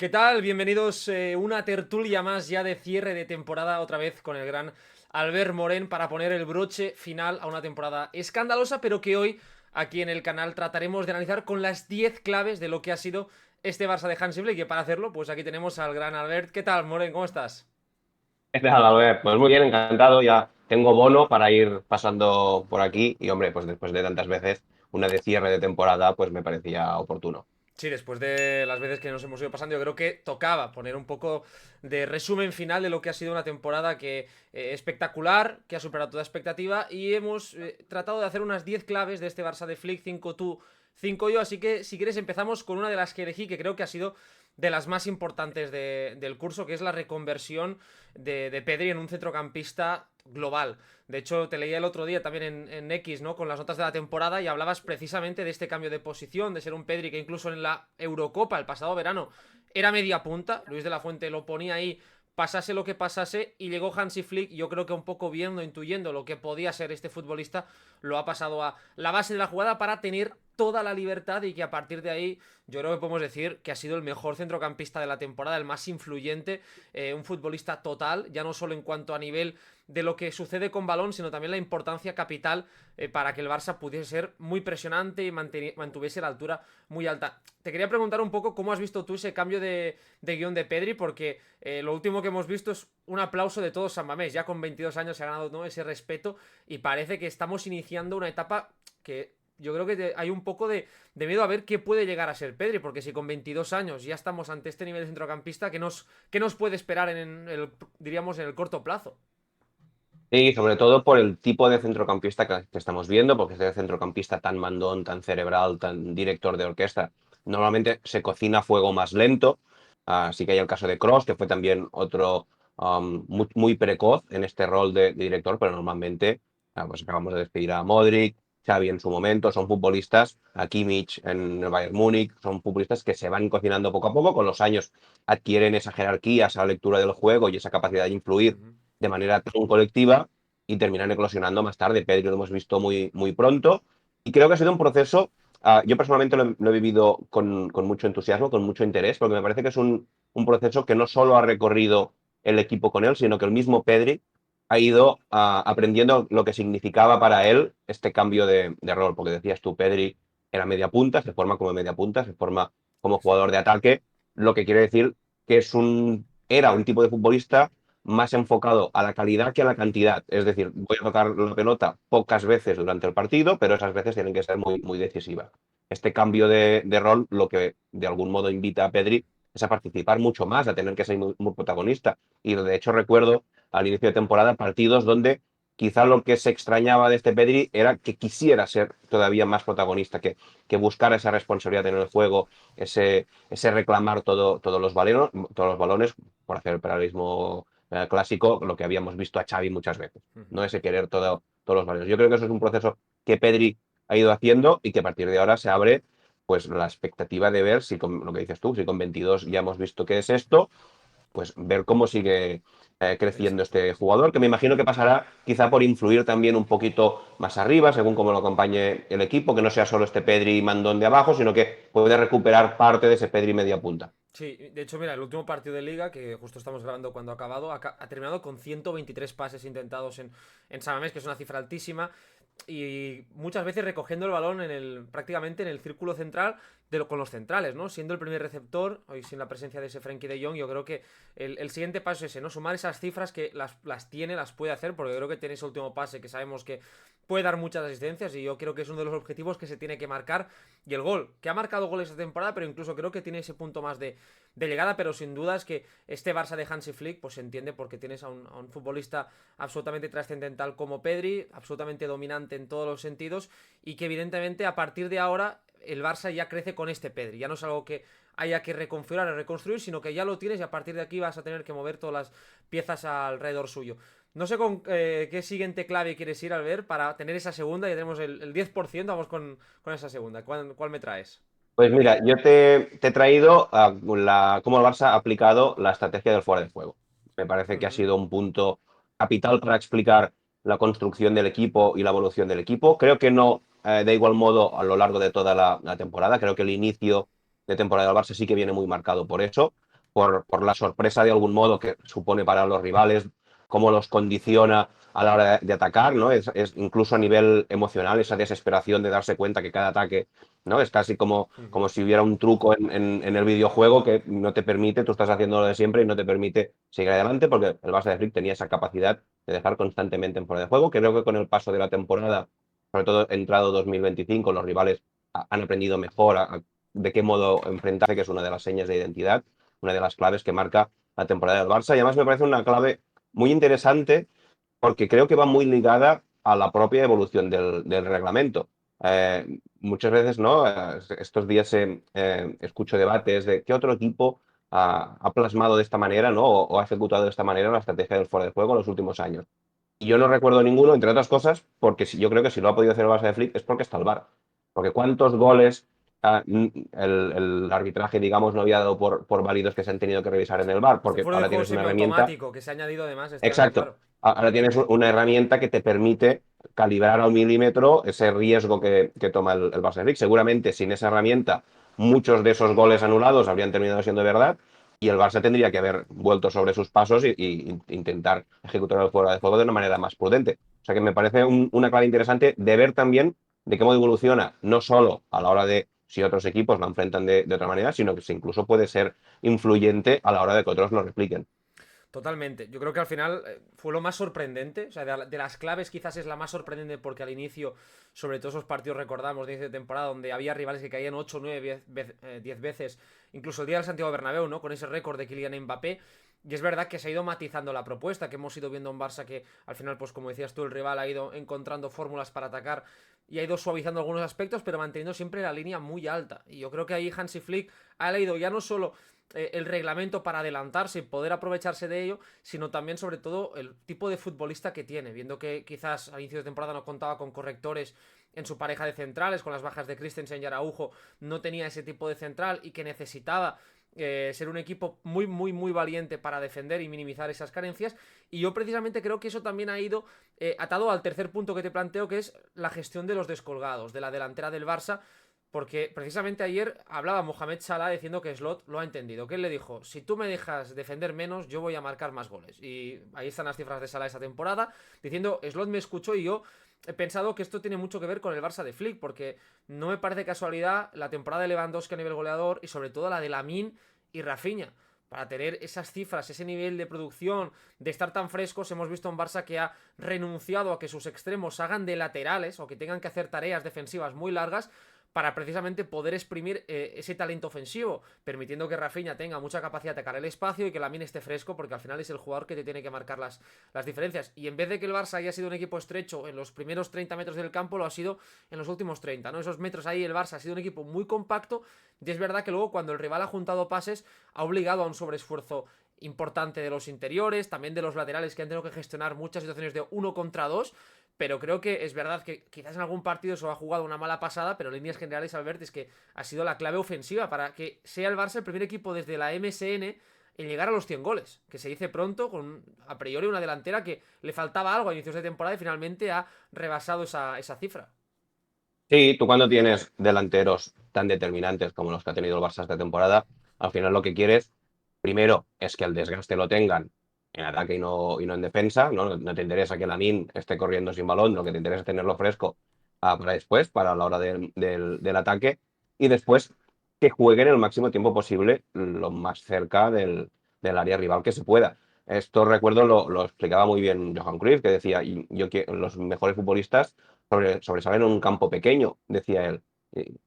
¿Qué tal? Bienvenidos una tertulia más ya de cierre de temporada, otra vez con el gran Albert Morén para poner el broche final a una temporada escandalosa, pero que hoy aquí en el canal trataremos de analizar con las 10 claves de lo que ha sido este Barça de Hansi Flick. Y para hacerlo, pues aquí tenemos al gran Albert. ¿Qué tal, Morén? ¿Cómo estás? ¿Qué tal, Albert? Pues muy bien, encantado. Ya tengo bono para ir pasando por aquí y, hombre, pues después de tantas veces, una de cierre de temporada, pues me parecía oportuno. Sí, después de las veces que nos hemos ido pasando, yo creo que tocaba poner un poco de resumen final de lo que ha sido una temporada que espectacular, que ha superado toda expectativa y hemos tratado de hacer unas 10 claves de este Barça de Flick, 5 tú, 5 yo, así que si quieres empezamos con una de las que elegí, que creo que ha sido de las más importantes del curso, que es la reconversión de Pedri en un centrocampista global. De hecho, te leía el otro día también en X, ¿no? Con las notas de la temporada y hablabas precisamente de este cambio de posición, de ser un Pedri que incluso en la Eurocopa el pasado verano era media punta. Luis de la Fuente lo ponía ahí, pasase lo que pasase, y llegó Hansi Flick, yo creo que un poco viendo, intuyendo lo que podía ser este futbolista, lo ha pasado a la base de la jugada para tener toda la libertad y que a partir de ahí yo creo que podemos decir que ha sido el mejor centrocampista de la temporada, el más influyente, un futbolista total, ya no solo en cuanto a nivel de lo que sucede con balón, sino también la importancia capital para que el Barça pudiese ser muy presionante y mantuviese la altura muy alta. Te quería preguntar un poco cómo has visto tú ese cambio de guión de Pedri, porque lo último que hemos visto es un aplauso de todos San Mamés. Ya con 22 años se ha ganado, ¿no?, ese respeto y parece que estamos iniciando una etapa que yo creo que hay un poco de miedo a ver qué puede llegar a ser Pedri, porque si con 22 años ya estamos ante este nivel de centrocampista, ¿qué nos puede esperar diríamos, en el corto plazo? Y sobre todo por el tipo de centrocampista que estamos viendo, porque este centrocampista tan mandón, tan cerebral, tan director de orquesta, normalmente se cocina a fuego más lento. Así que hay el caso de Cross, que fue también otro muy precoz en este rol de director, pero normalmente pues acabamos de despedir a Modric, Xavi en su momento, son futbolistas, a Kimmich en el Bayern Múnich, son futbolistas que se van cocinando poco a poco, con los años adquieren esa jerarquía, esa lectura del juego y esa capacidad de influir Ujú. de manera tan colectiva y terminan eclosionando más tarde. Pedri lo hemos visto muy pronto y creo que ha sido un proceso, yo personalmente lo he vivido con mucho entusiasmo, con mucho interés, porque me parece que es un proceso que no solo ha recorrido el equipo con él, sino que el mismo Pedri ha ido aprendiendo lo que significaba para él este cambio de rol, porque decías tú, Pedri era media punta, se forma como media punta, se forma como jugador Exacto. de ataque, lo que quiere decir que era un tipo de futbolista más enfocado a la calidad que a la cantidad. Es decir, voy a tocar la pelota pocas veces durante el partido, pero esas veces tienen que ser muy decisivas. Este cambio de rol lo que de algún modo invita a Pedri es a participar mucho más, a tener que ser muy protagonista. Y de hecho recuerdo al inicio de temporada partidos donde quizá lo que se extrañaba de este Pedri era que quisiera ser todavía más protagonista, que buscara esa responsabilidad en el juego, ese reclamar todos los balones, por hacer el paralelismo clásico, lo que habíamos visto a Xavi muchas veces, Ujú. ¿no? Ese querer todos los balones. Yo creo que eso es un proceso que Pedri ha ido haciendo y que a partir de ahora se abre pues la expectativa de ver si con lo que dices tú, si con 22 ya hemos visto qué es esto, pues ver cómo sigue creciendo Exacto. este jugador, que me imagino que pasará quizá por influir también un poquito más arriba, según cómo lo acompañe el equipo, que no sea solo este Pedri mandón de abajo, sino que puede recuperar parte de ese Pedri media punta. Sí, de hecho, mira, el último partido de liga, que justo estamos grabando cuando ha acabado, ha terminado con 123 pases intentados en San Mamés, que es una cifra altísima, y muchas veces recogiendo el balón prácticamente en el círculo central con los centrales, ¿no? Siendo el primer receptor, hoy sin la presencia de ese Frenkie de Jong, yo creo que el siguiente paso es ese, ¿no? Sumar esas cifras que las puede hacer, porque yo creo que tiene ese último pase que sabemos que puede dar muchas asistencias y yo creo que es uno de los objetivos que se tiene que marcar. Y el gol, que ha marcado goles esta temporada, pero incluso creo que tiene ese punto más de llegada, pero sin duda es que este Barça de Hansi Flick pues se entiende porque tienes a un futbolista absolutamente trascendental como Pedri, absolutamente dominante en todos los sentidos y que evidentemente a partir de ahora el Barça ya crece con este Pedri, ya no es algo que haya que reconfigurar o reconstruir, sino que ya lo tienes y a partir de aquí vas a tener que mover todas las piezas alrededor suyo. No sé con qué siguiente clave quieres ir al ver para tener esa segunda, ya tenemos el 10%, vamos con esa segunda. ¿Cuál me traes? Pues mira, yo te he traído cómo el Barça ha aplicado la estrategia del fuera de juego. Me parece que ha Ujú. sido un punto capital para explicar la construcción del equipo y la evolución del equipo. Creo que no de igual modo a lo largo de toda la temporada. Creo que el inicio de temporada del Barça sí que viene muy marcado por eso. por la sorpresa de algún modo que supone para los rivales, cómo los condiciona a la hora de atacar, ¿no? Incluso a nivel emocional, esa desesperación de darse cuenta que cada ataque, ¿no? Es casi como si hubiera un truco en el videojuego que no te permite, tú estás haciendo lo de siempre y no te permite seguir adelante, porque el Barça de Flick tenía esa capacidad de dejar constantemente en fuera de juego. Creo que con el paso de la temporada, sobre todo entrado 2025, los rivales han aprendido mejor de qué modo enfrentarse, que es una de las señas de identidad, una de las claves que marca la temporada del Barça. Y además me parece una clave muy interesante porque creo que va muy ligada a la propia evolución del reglamento. Muchas veces, ¿no? Estos días escucho debates de qué otro equipo ha plasmado de esta manera, ¿no? O ha ejecutado de esta manera la estrategia del fuera de juego en los últimos años. Y yo no recuerdo ninguno, entre otras cosas, porque yo creo que si lo ha podido hacer el Barça de Flick es porque está el VAR. Porque cuántos goles el arbitraje, digamos, no había dado por válidos que se han tenido que revisar en el VAR, Este porque fuera de ahora juego tienes una herramienta. semiautomático que se ha añadido además este año, Exacto. claro. Ahora tienes una herramienta que te permite calibrar al milímetro ese riesgo que toma el Barça de Flick. Seguramente sin esa herramienta muchos de esos goles anulados habrían terminado siendo verdad y el Barça tendría que haber vuelto sobre sus pasos y intentar ejecutar el fuera de juego de una manera más prudente. O sea que me parece una clave interesante de ver también de cómo evoluciona, no solo a la hora de si otros equipos lo enfrentan de otra manera, sino que incluso puede ser influyente a la hora de que otros lo repliquen. Totalmente. Yo creo que al final fue lo más sorprendente. O sea, de las claves quizás es la más sorprendente porque al inicio, sobre todo esos partidos recordamos de inicio de temporada donde había rivales que caían 8 9 10 veces, incluso el día del Santiago Bernabéu, ¿no? Con ese récord de Kylian Mbappé. Y es verdad que se ha ido matizando la propuesta, que hemos ido viendo un Barça que al final, pues como decías tú, el rival ha ido encontrando fórmulas para atacar y ha ido suavizando algunos aspectos, pero manteniendo siempre la línea muy alta. Y yo creo que ahí Hansi Flick ha leído ya no solo el reglamento para adelantarse y poder aprovecharse de ello, sino también sobre todo el tipo de futbolista que tiene, viendo que quizás a inicio de temporada no contaba con correctores en su pareja de centrales, con las bajas de Christensen y Araujo, no tenía ese tipo de central y que necesitaba ser un equipo muy, muy, muy valiente para defender y minimizar esas carencias. Y yo precisamente creo que eso también ha ido atado al tercer punto que te planteo, que es la gestión de los descolgados, de la delantera del Barça, porque precisamente ayer hablaba Mohamed Salah diciendo que Slot lo ha entendido. Que él le dijo, si tú me dejas defender menos, yo voy a marcar más goles. Y ahí están las cifras de Salah esta temporada, diciendo, Slot me escuchó y yo he pensado que esto tiene mucho que ver con el Barça de Flick, porque no me parece casualidad la temporada de Lewandowski a nivel goleador y sobre todo la de Lamine y Rafinha. Para tener esas cifras, ese nivel de producción, de estar tan frescos, hemos visto un Barça que ha renunciado a que sus extremos hagan de laterales o que tengan que hacer tareas defensivas muy largas para precisamente poder exprimir ese talento ofensivo, permitiendo que Rafinha tenga mucha capacidad de atacar el espacio y que Lamine esté fresco, porque al final es el jugador que te tiene que marcar las diferencias. Y en vez de que el Barça haya sido un equipo estrecho en los primeros 30 metros del campo, lo ha sido en los últimos 30, ¿no? Esos metros ahí el Barça ha sido un equipo muy compacto y es verdad que luego cuando el rival ha juntado pases ha obligado a un sobreesfuerzo importante de los interiores, también de los laterales que han tenido que gestionar muchas situaciones de 1 contra 2, pero creo que es verdad que quizás en algún partido se ha jugado una mala pasada, pero en líneas generales, Albert, es que ha sido la clave ofensiva para que sea el Barça el primer equipo desde la MSN en llegar a los 100 goles, que se dice pronto, con a priori una delantera que le faltaba algo a inicios de temporada y finalmente ha rebasado esa cifra. Sí, tú cuando tienes delanteros tan determinantes como los que ha tenido el Barça esta temporada, al final lo que quieres, primero, es que el desgaste lo tengan en ataque y no en defensa, ¿no? No te interesa que Lamine esté corriendo sin balón, lo que te interesa es tenerlo fresco para después, para la hora del ataque, y después que jueguen el máximo tiempo posible lo más cerca del área rival que se pueda. Esto recuerdo lo explicaba muy bien Johan Cruyff, que decía, los mejores futbolistas sobresalen en un campo pequeño, decía él.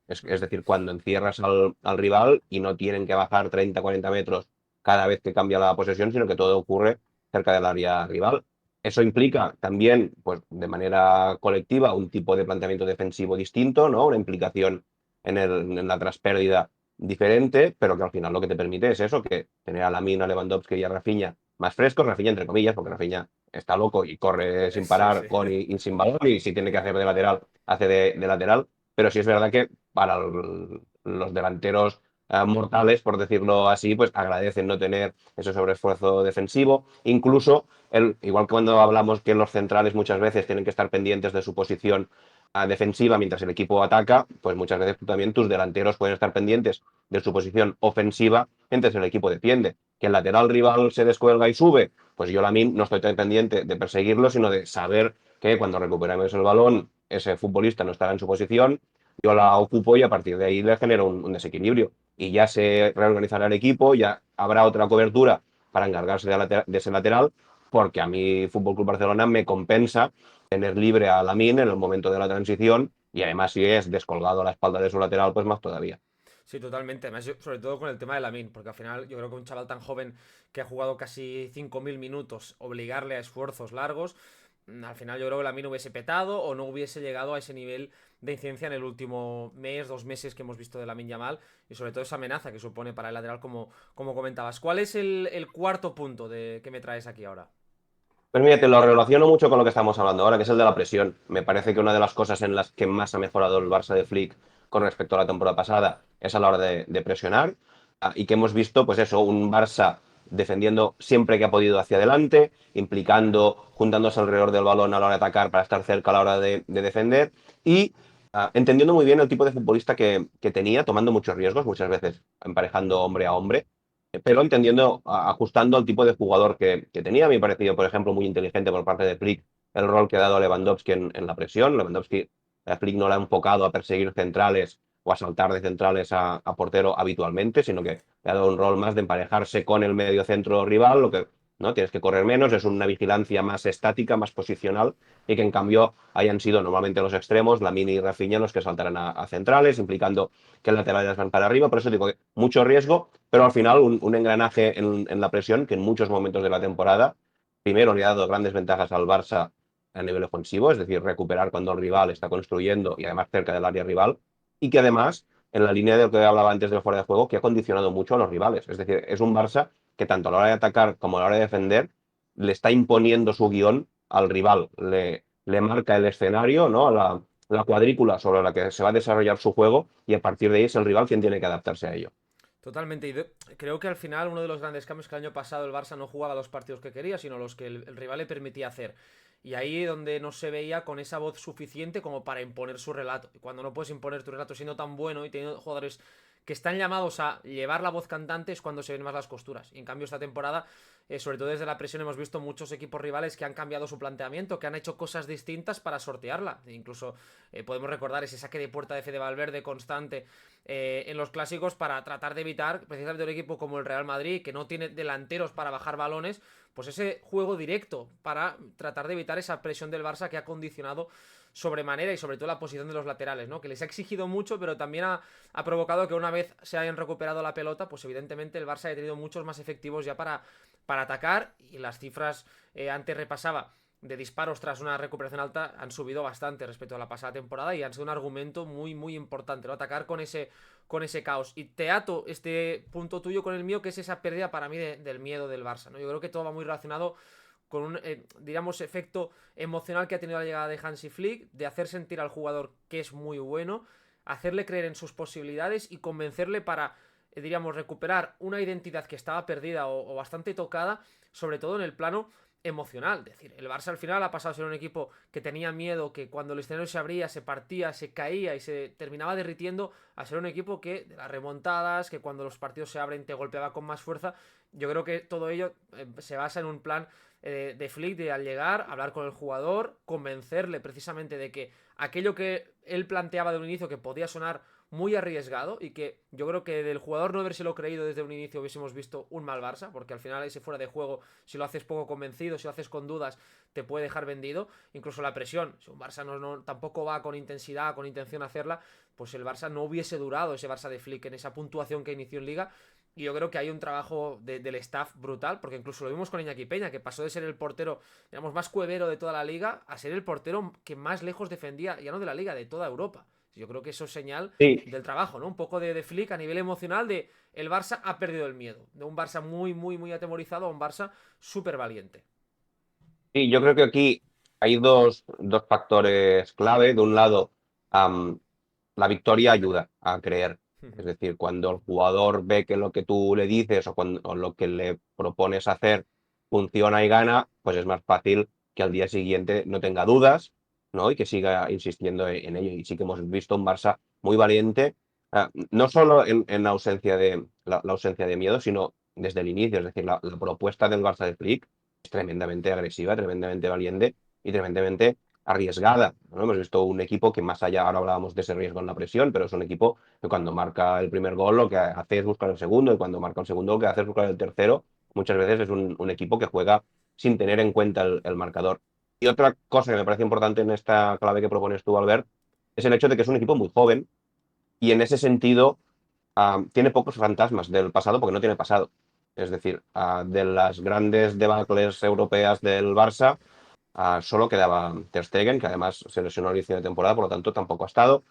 Es decir, cuando encierras al rival y no tienen que bajar 30, 40 metros cada vez que cambia la posesión, sino que todo ocurre cerca del área rival. Eso implica también, pues, de manera colectiva, un tipo de planteamiento defensivo distinto, ¿no? Una implicación en la traspérdida diferente, pero que al final lo que te permite es eso, que tener a Lamine, a Lewandowski y a Rafinha más frescos, Rafinha entre comillas, porque Rafinha está loco y corre sin Sí, parar sí. con y sin balón y si tiene que hacer de lateral, hace de lateral. Pero sí es verdad que para los delanteros mortales, por decirlo así, pues agradecen no tener ese sobreesfuerzo defensivo. Incluso, igual que cuando hablamos que los centrales muchas veces tienen que estar pendientes de su posición defensiva mientras el equipo ataca, pues muchas veces tú también tus delanteros pueden estar pendientes de su posición ofensiva mientras el equipo defiende. Que el lateral rival se descuelga y sube, pues yo Lamine no estoy tan pendiente de perseguirlo, sino de saber que cuando recuperamos el balón, ese futbolista no estará en su posición, yo la ocupo y a partir de ahí le genero un desequilibrio. Y ya se reorganizará el equipo, ya habrá otra cobertura para encargarse de ese lateral, porque a mí Fútbol Club Barcelona me compensa tener libre a Lamine en el momento de la transición y además si es descolgado a la espalda de su lateral, pues más todavía. Sí, totalmente. Además, sobre todo con el tema de Lamine, porque al final yo creo que un chaval tan joven que ha jugado casi 5.000 minutos, obligarle a esfuerzos largos, al final yo creo que Lamine hubiese petado o no hubiese llegado a ese nivel de incidencia en el último mes, 2 meses que hemos visto de Lamine Yamal y sobre todo esa amenaza que supone para el lateral como comentabas. ¿Cuál es el cuarto punto que me traes aquí ahora? Pues mira, te lo relaciono mucho con lo que estamos hablando ahora, que es el de la presión. Me parece que una de las cosas en las que más ha mejorado el Barça de Flick con respecto a la temporada pasada es a la hora de presionar. Y que hemos visto, pues eso, un Barça defendiendo siempre que ha podido hacia adelante, implicando, juntándose alrededor del balón a la hora de atacar para estar cerca a la hora de defender y entendiendo muy bien el tipo de futbolista que tenía, tomando muchos riesgos, muchas veces emparejando hombre a hombre pero entendiendo, ajustando al tipo de jugador que tenía. Me ha parecido, por ejemplo, muy inteligente por parte de Flick el rol que ha dado a Lewandowski en la presión. Lewandowski, Flick no le ha enfocado a perseguir centrales o a saltar de centrales a portero habitualmente, sino que le ha dado un rol más de emparejarse con el medio centro rival, lo que no tienes que correr menos, es una vigilancia más estática, más posicional, y que en cambio hayan sido normalmente los extremos, Lamine y Rafinha, los que saltarán a centrales, implicando que el laterales van para arriba. Por eso digo que mucho riesgo, pero al final un engranaje en la presión que en muchos momentos de la temporada, primero le ha dado grandes ventajas al Barça a nivel ofensivo, es decir, recuperar cuando el rival está construyendo y además cerca del área rival, y que además, en la línea de lo que hablaba antes del fuera de juego, que ha condicionado mucho a los rivales. Es decir, es un Barça que tanto a la hora de atacar como a la hora de defender le está imponiendo su guión al rival, le marca el escenario, ¿no? La cuadrícula sobre la que se va a desarrollar su juego y a partir de ahí es el rival quien tiene que adaptarse a ello. Totalmente. Creo que al final uno de los grandes cambios que el año pasado el Barça no jugaba los partidos que quería, sino los que el rival le permitía hacer. Y ahí donde no se veía con esa voz suficiente como para imponer su relato. Y cuando no puedes imponer tu relato siendo tan bueno y teniendo jugadores que están llamados a llevar la voz cantante es cuando se ven más las costuras. Y en cambio esta temporada, sobre todo desde la presión, hemos visto muchos equipos rivales que han cambiado su planteamiento, que han hecho cosas distintas para sortearla. E incluso podemos recordar ese saque de puerta de Fede Valverde constante en los clásicos para tratar de evitar precisamente un equipo como el Real Madrid, que no tiene delanteros para bajar balones, pues ese juego directo para tratar de evitar esa presión del Barça que ha condicionado sobremanera y sobre todo la posición de los laterales, ¿no? Que les ha exigido mucho, pero también ha provocado que una vez se hayan recuperado la pelota, pues evidentemente el Barça ha tenido muchos más efectivos ya para atacar y las cifras antes repasaba de disparos tras una recuperación alta han subido bastante respecto a la pasada temporada y han sido un argumento muy muy importante, ¿no? Atacar con ese caos. Y te ato este punto tuyo con el mío, que es esa pérdida para mí del miedo del Barça, ¿no? Yo creo que todo va muy relacionado con un, digamos, efecto emocional que ha tenido la llegada de Hansi Flick, de hacer sentir al jugador que es muy bueno, hacerle creer en sus posibilidades y convencerle para, diríamos, recuperar una identidad que estaba perdida o bastante tocada, sobre todo en el plano emocional. Es decir, el Barça al final ha pasado a ser un equipo que tenía miedo, que cuando el escenario se abría, se partía, se caía y se terminaba derritiendo, a ser un equipo que de las remontadas, que cuando los partidos se abren te golpeaba con más fuerza. Yo creo que todo ello se basa en un plan de Flick de al llegar, hablar con el jugador, convencerle precisamente de que aquello que él planteaba de un inicio que podía sonar muy arriesgado y que yo creo que del jugador no habérselo creído desde un inicio hubiésemos visto un mal Barça, porque al final ese fuera de juego, si lo haces poco convencido, si lo haces con dudas, te puede dejar vendido. Incluso la presión, si un Barça tampoco va con intensidad, con intención de hacerla, pues el Barça no hubiese durado ese Barça de Flick en esa puntuación que inició en Liga. Y yo creo que hay un trabajo del staff brutal, porque incluso lo vimos con Iñaki Peña, que pasó de ser el portero, digamos, más cuevero de toda la liga, a ser el portero que más lejos defendía, ya no de la liga, de toda Europa. Yo creo que eso es señal Sí, del trabajo, ¿no? Un poco de Flick a nivel emocional de el Barça ha perdido el miedo. De un Barça muy, muy, muy atemorizado a un Barça súper valiente. sí, yo creo que aquí hay dos factores clave. De un lado, am, la victoria ayuda a creer. Es decir, cuando el jugador ve que lo que tú le dices o lo que le propones hacer funciona y gana, pues es más fácil que al día siguiente no tenga dudas, ¿no? Y que siga insistiendo en ello. Y sí que hemos visto un Barça muy valiente, no solo en la ausencia de miedo, sino desde el inicio. Es decir, la propuesta del Barça de Flick es tremendamente agresiva, tremendamente valiente y tremendamente arriesgada, ¿no? Hemos visto un equipo que más allá, ahora hablábamos de ese riesgo en la presión, pero es un equipo que cuando marca el primer gol lo que hace es buscar el segundo y cuando marca el segundo lo que hace es buscar el tercero. Muchas veces es un equipo que juega sin tener en cuenta el marcador. Y otra cosa que me parece importante en esta clave que propones tú, Albert, es el hecho de que es un equipo muy joven y en ese sentido tiene pocos fantasmas del pasado porque no tiene pasado. Es decir, de las grandes debacles europeas del Barça, solo quedaba Ter Stegen, que además se lesionó al inicio de temporada, por lo tanto tampoco ha estado.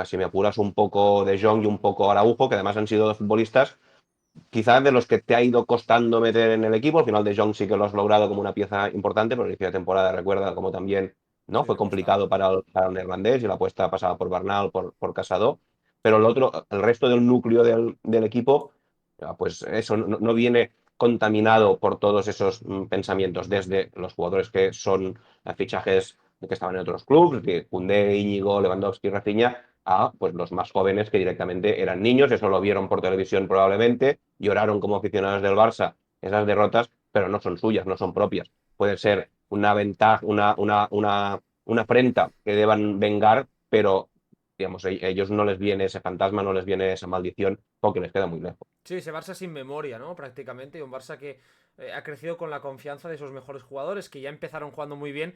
Si me apuras, un poco de Jong y un poco Araujo, que además han sido dos futbolistas quizás de los que te ha ido costando meter en el equipo. Al final de Jong sí que lo has logrado como una pieza importante, pero el inicio de temporada recuerda como también no Sí, fue le costaba. complicado para el neerlandés y la apuesta pasaba por Bernal, por Casado. Pero el resto del núcleo del equipo, pues eso no viene contaminado por todos esos pensamientos, desde los jugadores que son fichajes que estaban en otros clubes, que Koundé, Íñigo, Lewandowski, Rafinha, a pues los más jóvenes que directamente eran niños, eso lo vieron por televisión probablemente, lloraron como aficionados del Barça esas derrotas, pero no son suyas, no son propias. Puede ser una ventaja, una afrenta que deban vengar, pero digamos, a ellos no les viene ese fantasma, no les viene esa maldición, porque les queda muy lejos. Sí, ese Barça sin memoria, ¿no? Prácticamente. Y un Barça que ha crecido con la confianza de esos mejores jugadores que ya empezaron jugando muy bien.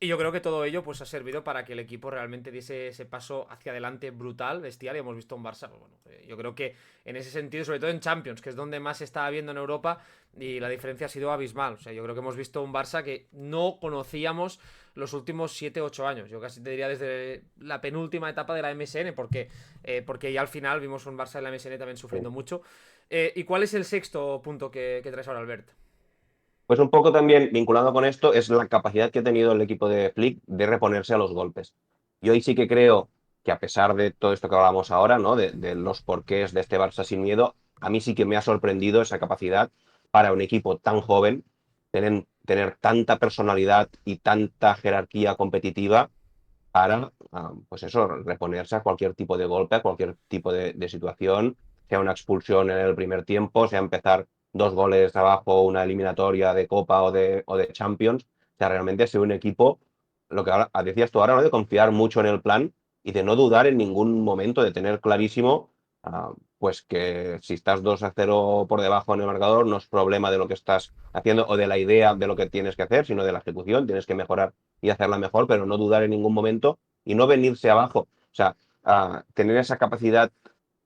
Y yo creo que todo ello pues ha servido para que el equipo realmente diese ese paso hacia adelante brutal, bestial, y hemos visto un Barça, pues, bueno, yo creo que en ese sentido, sobre todo en Champions, que es donde más se está viendo en Europa, y la diferencia ha sido abismal. O sea, yo creo que hemos visto un Barça que no conocíamos los últimos 7 u 8 años. Yo casi te diría desde la penúltima etapa de la MSN, porque ya al final vimos un Barça en la MSN también sufriendo Sí. mucho. ¿Y cuál es el sexto punto que traes ahora, Albert? Pues un poco también vinculado con esto es la capacidad que ha tenido el equipo de Flick de reponerse a los golpes. Yo ahí sí que creo que a pesar de todo esto que hablamos ahora, ¿no? De los porqués de este Barça sin miedo, a mí sí que me ha sorprendido esa capacidad para un equipo tan joven tener tanta personalidad y tanta jerarquía competitiva para, pues eso, reponerse a cualquier tipo de golpe, a cualquier tipo de situación, sea una expulsión en el primer tiempo, sea empezar 2 goles abajo, una eliminatoria de Copa o de Champions. O sea, realmente ha sido un equipo, lo que ahora, decías tú ahora, ¿no? De confiar mucho en el plan y de no dudar en ningún momento, de tener clarísimo, pues que si estás 2-0 por debajo en el marcador, no es problema de lo que estás haciendo o de la idea de lo que tienes que hacer, sino de la ejecución, tienes que mejorar y hacerla mejor, pero no dudar en ningún momento y no venirse abajo. O sea, tener esa capacidad,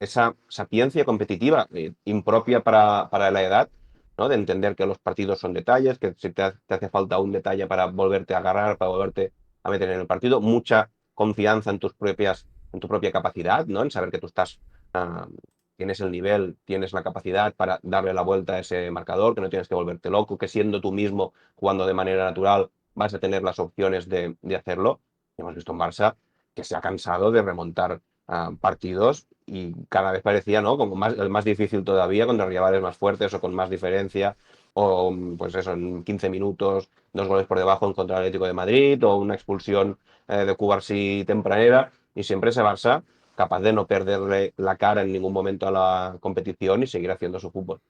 esa sapiencia competitiva impropia para la edad, ¿no? De entender que los partidos son detalles, que si te hace falta un detalle para volverte a agarrar, para volverte a meter en el partido, mucha confianza en tu propia capacidad, ¿no? En saber que tú ah, tienes el nivel, tienes la capacidad para darle la vuelta a ese marcador, que no tienes que volverte loco, que siendo tú mismo jugando de manera natural vas a tener las opciones de hacerlo. Hemos visto un Barça que se ha cansado de remontar partidos y cada vez parecía, ¿no? Como el más difícil todavía, contra rivales más fuertes o con más diferencia, o pues eso, en 15 minutos, 2 goles por debajo en contra del Atlético de Madrid, o una expulsión de Cubarsí tempranera, y siempre ese Barça capaz de no perderle la cara en ningún momento a la competición y seguir haciendo su fútbol.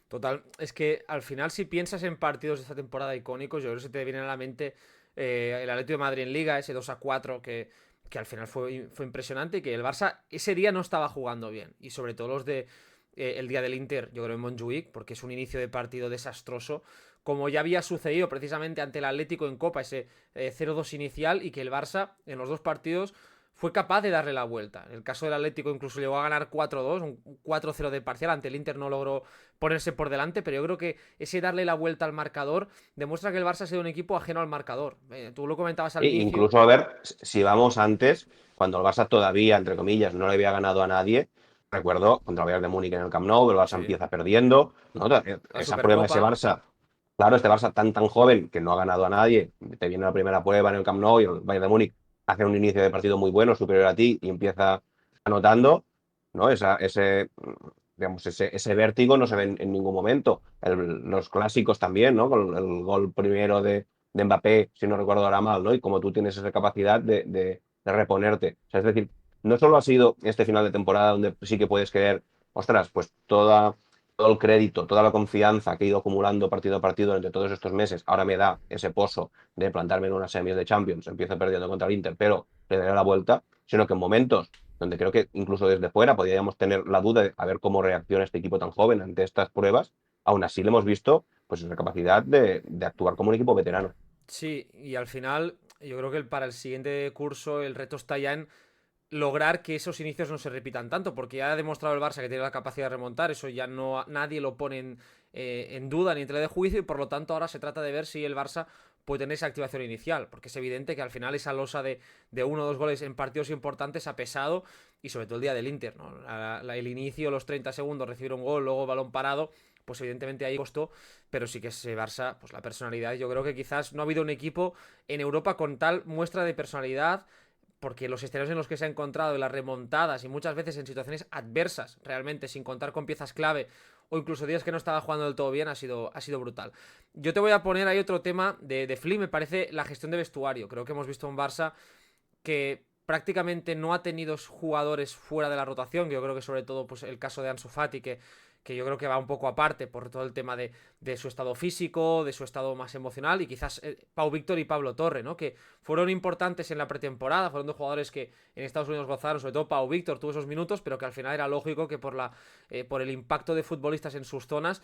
Total, es que al final si piensas en partidos de esta temporada icónicos, yo creo que se te viene a la mente el Atlético de Madrid en Liga, ese 2-4 que al final fue impresionante y que el Barça ese día no estaba jugando bien. Y sobre todo los de el día del Inter, yo creo en Montjuic, porque es un inicio de partido desastroso, como ya había sucedido precisamente ante el Atlético en Copa, ese 0-2 inicial, y que el Barça en los dos partidos fue capaz de darle la vuelta. En el caso del Atlético incluso llegó a ganar 4-2, un 4-0 de parcial, ante el Inter no logró ponerse por delante, pero yo creo que ese darle la vuelta al marcador demuestra que el Barça ha sido un equipo ajeno al marcador. Tú lo comentabas al inicio. Incluso a ver, si vamos antes, cuando el Barça todavía, entre comillas, no le había ganado a nadie, recuerdo contra el Bayern de Múnich en el Camp Nou, el Barça Sí, empieza perdiendo, ¿no? la Esa prueba, ese Supercopa. Barça, claro, este Barça tan joven que no ha ganado a nadie, te viene la primera prueba en el Camp Nou y el Bayern de Múnich hace un inicio de partido muy bueno, superior a ti y empieza anotando. ¿no? Digamos, ese vértigo no se ve en ningún momento. Los clásicos también, ¿no? Con el gol primero de Mbappé, si no recuerdo ahora mal, ¿no? Y como tú tienes esa capacidad de reponerte. O sea, es decir, no solo ha sido este final de temporada donde sí que puedes creer, ostras, pues todo el crédito, toda la confianza que he ido acumulando partido a partido durante todos estos meses, ahora me da ese pozo de plantarme en una semis de Champions, empiezo perdiendo contra el Inter, pero le daré la vuelta, sino que en momentos donde creo que incluso desde fuera podríamos tener la duda de a ver cómo reacciona este equipo tan joven ante estas pruebas, aún así le hemos visto pues esa capacidad de actuar como un equipo veterano. Sí, y al final yo creo que para el siguiente curso el reto está ya en lograr que esos inicios no se repitan tanto, porque ya ha demostrado el Barça que tiene la capacidad de remontar, eso ya no nadie lo pone en duda ni en tela de juicio, y por lo tanto ahora se trata de ver si el Barça puede tener esa activación inicial, porque es evidente que al final esa losa de uno o dos goles en partidos importantes ha pesado, y sobre todo el día del Inter, ¿no? El inicio, los 30 segundos, recibir un gol, luego balón parado, pues evidentemente ahí costó, pero sí que ese Barça, pues la personalidad, yo creo que quizás no ha habido un equipo en Europa con tal muestra de personalidad, porque los escenarios en los que se ha encontrado y las remontadas y muchas veces en situaciones adversas, realmente sin contar con piezas clave o incluso días que no estaba jugando del todo bien, ha sido brutal. Yo te voy a poner ahí otro tema de Flick, me parece la gestión de vestuario. Creo que hemos visto un Barça que prácticamente no ha tenido jugadores fuera de la rotación. Yo creo que sobre todo pues, el caso de Ansu Fati, que yo creo que va un poco aparte por todo el tema de su estado físico, de su estado más emocional, y quizás Pau Víctor y Pablo Torre, ¿no? Que fueron importantes en la pretemporada, fueron dos jugadores que en Estados Unidos gozaron, sobre todo Pau Víctor tuvo esos minutos, pero que al final era lógico que por el impacto de futbolistas en sus zonas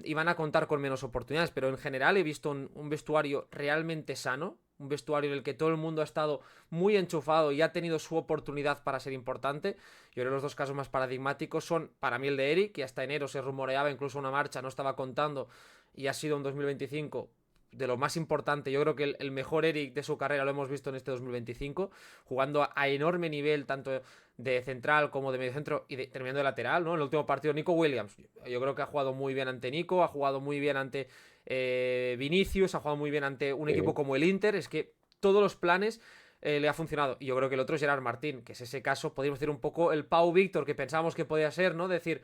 iban a contar con menos oportunidades, pero en general he visto un vestuario realmente sano, un vestuario en el que todo el mundo ha estado muy enchufado y ha tenido su oportunidad para ser importante. Yo creo que los dos casos más paradigmáticos son para mí el de Eric, que hasta enero se rumoreaba incluso una marcha, no estaba contando, y ha sido un 2025 de lo más importante. Yo creo que el mejor Eric de su carrera lo hemos visto en este 2025, jugando a enorme nivel, tanto de central como de mediocentro y terminando de lateral, ¿no? En el último partido, Nico Williams, yo creo que ha jugado muy bien ante Nico, ha jugado muy bien ante Vinicius, ha jugado muy bien ante un equipo Sí. como el Inter. Es que todos los planes le ha funcionado. Y yo creo que el otro es Gerard Martín, que es ese caso, podríamos decir un poco el Pau Víctor que pensábamos que podía ser, ¿no? Decir,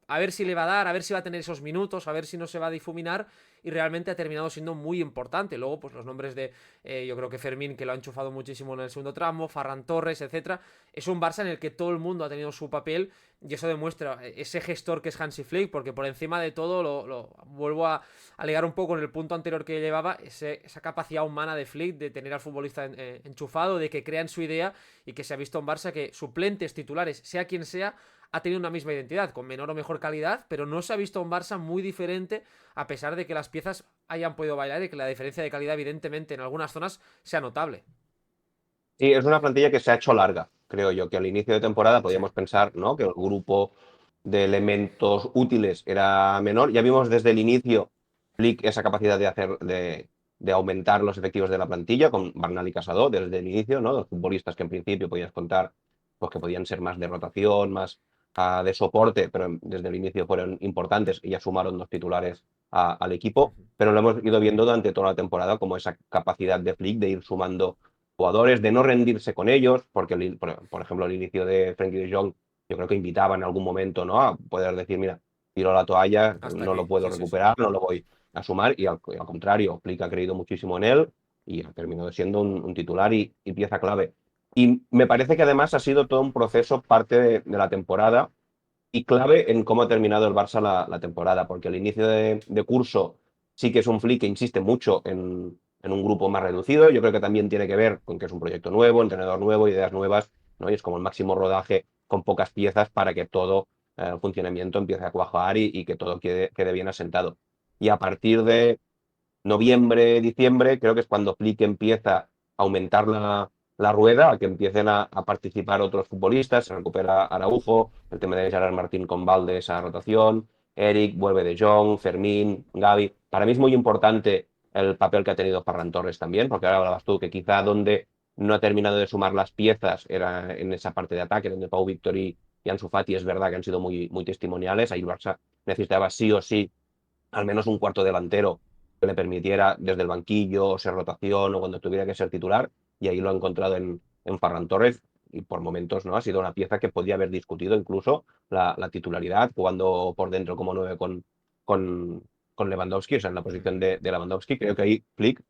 a ver si le va a dar, a ver si va a tener esos minutos, a ver si no se va a difuminar, y realmente ha terminado siendo muy importante. Luego, pues los nombres de, yo creo que Fermín, que lo ha enchufado muchísimo en el segundo tramo, Ferran Torres, etcétera. Es un Barça en el que todo el mundo ha tenido su papel, y eso demuestra ese gestor que es Hansi Flick, porque por encima de todo, lo vuelvo a ligar un poco en el punto anterior que llevaba, esa capacidad humana de Flick, de tener al futbolista enchufado, de que crea en su idea, y que se ha visto en Barça que suplentes, titulares, sea quien sea, ha tenido una misma identidad, con menor o mejor calidad, pero no se ha visto un Barça muy diferente, a pesar de que las piezas hayan podido bailar y que la diferencia de calidad, evidentemente, en algunas zonas sea notable. Sí, es una plantilla que se ha hecho larga, creo yo, que al inicio de temporada Sí. podíamos pensar, ¿no? Que el grupo de elementos útiles era menor. Ya vimos desde el inicio Flick esa capacidad de aumentar los efectivos de la plantilla con Bernal y Casado desde el inicio, ¿no? Los futbolistas que en principio podías contar, pues que podían ser más de rotación, más de soporte, pero desde el inicio fueron importantes y ya sumaron dos titulares al equipo. Pero lo hemos ido viendo durante toda la temporada como esa capacidad de Flick de ir sumando jugadores, de no rendirse con ellos, porque por ejemplo el inicio de Frenkie de Jong yo creo que invitaba en algún momento, ¿no? A poder decir, mira, tiro la toalla, Hasta no lo aquí, puedo sí, sí, sí. recuperar, no lo voy a sumar, y al contrario, Flick ha creído muchísimo en él y ha terminado siendo un titular y pieza clave. Y me parece que además ha sido todo un proceso, parte de la temporada y clave en cómo ha terminado el Barça la temporada, porque el inicio de curso sí que es un Flick que insiste mucho en un grupo más reducido. Yo creo que también tiene que ver con que es un proyecto nuevo, entrenador nuevo, ideas nuevas, ¿no? Y es como el máximo rodaje con pocas piezas para que todo el funcionamiento empiece a cuajar y que todo quede bien asentado. Y a partir de noviembre, diciembre, creo que es cuando Flick empieza a aumentar la rueda, a que empiecen a participar otros futbolistas, se recupera Araujo, el tema de Gerard Martín con Valde, esa rotación, Eric, vuelve de Jong, Fermín, Gavi. Para mí es muy importante el papel que ha tenido Ferran Torres también, porque ahora hablabas tú que quizá donde no ha terminado de sumar las piezas era en esa parte de ataque, donde Pau Víctor y Ansu Fati es verdad que han sido muy, muy testimoniales. Ahí el Barça necesitaba sí o sí al menos un cuarto delantero que le permitiera desde el banquillo, o ser rotación o cuando tuviera que ser titular, y ahí lo ha encontrado en Ferran Torres. y por momentos no ha sido una pieza que podía haber discutido incluso la titularidad, jugando por dentro como 9 con, con Lewandowski, o sea, en la posición de Lewandowski. Creo que ahí Flick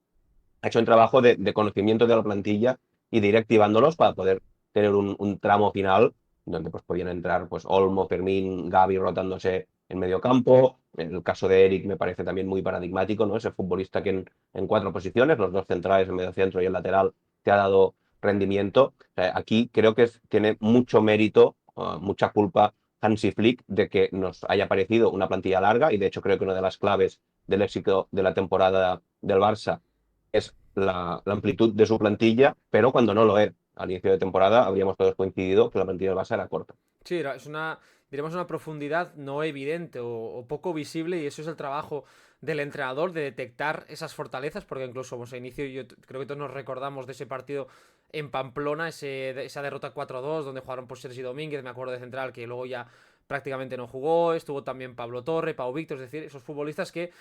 ha hecho un trabajo de conocimiento de la plantilla y de ir activándolos para poder tener un tramo final donde pues podían entrar pues Olmo, Fermín, Gavi rotándose en medio campo. En el caso de Eric me parece también muy paradigmático, ¿no? Ese futbolista que en cuatro posiciones, los dos centrales, el medio centro y el lateral, te ha dado rendimiento. O sea, aquí creo que tiene mucho mérito, mucha culpa Hansi Flick de que nos haya parecido una plantilla larga, y de hecho creo que una de las claves del éxito de la temporada del Barça es la amplitud de su plantilla, pero cuando no lo es. Al inicio de temporada habríamos todos coincidido que la plantilla del Barça era corta. Sí, es una, diríamos, una profundidad no evidente o poco visible, y eso es el trabajo del entrenador, de detectar esas fortalezas, porque incluso pues, a inicio creo que todos nos recordamos de ese partido en Pamplona, esa derrota 4-2 donde jugaron por Sergi Domínguez, me acuerdo de central, que luego ya prácticamente no jugó, estuvo también Pablo Torre, Pau Víctor, es decir, esos futbolistas que